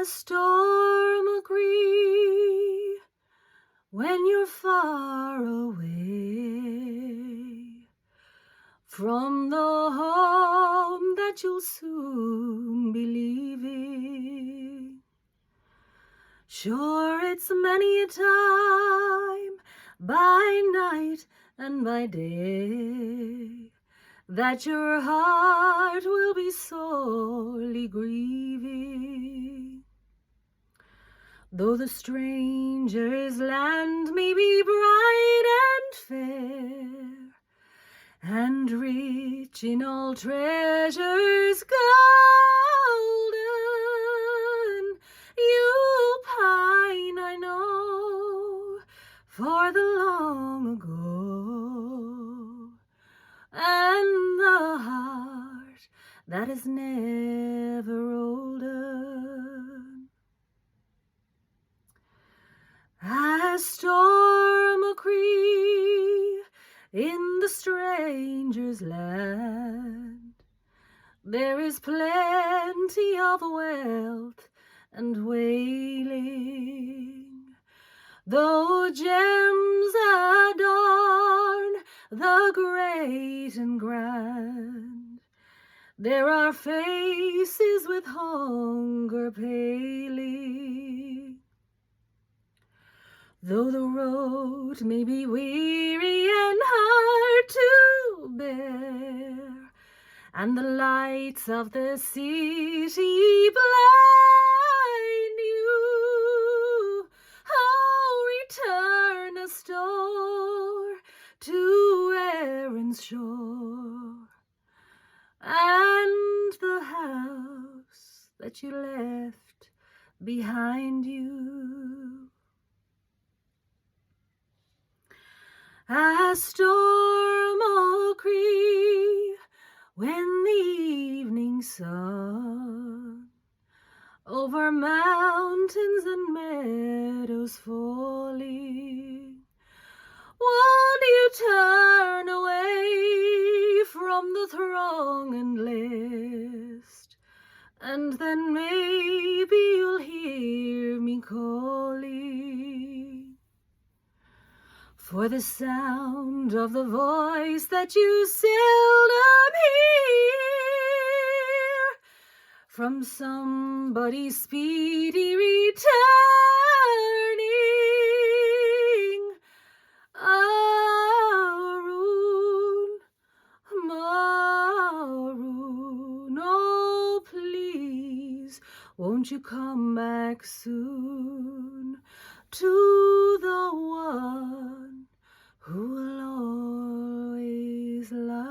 A Stór Mo Chroi, when you're far away from the home that you'll soon be leaving. Sure, it's many a time, by night and by day, that your heart will be sorely grieving. Though the stranger's land may be bright and fair, and rich in all treasures golden, you'll pine, I know, for the long ago, and the heart that is never olden. A Stór Mo Chroi, in the stranger's land, there is plenty of wealth and wailing. Though gems adorn the great and grand, there are faces with hunger paling. Though the road may be weary and hard to bear, and the lights of the city blind you, oh, return a store to Erin's shore, and the house that you left behind you. A Stór Mo Chroi, when the evening sun over mountains and meadows falling, won't you turn away from the throng and list, and then maybe you'll hear me calling. For the sound of the voice that you seldom hear from somebody's speedy returning. Maroon, Maroon, oh please, won't you come back soon to the one who will always love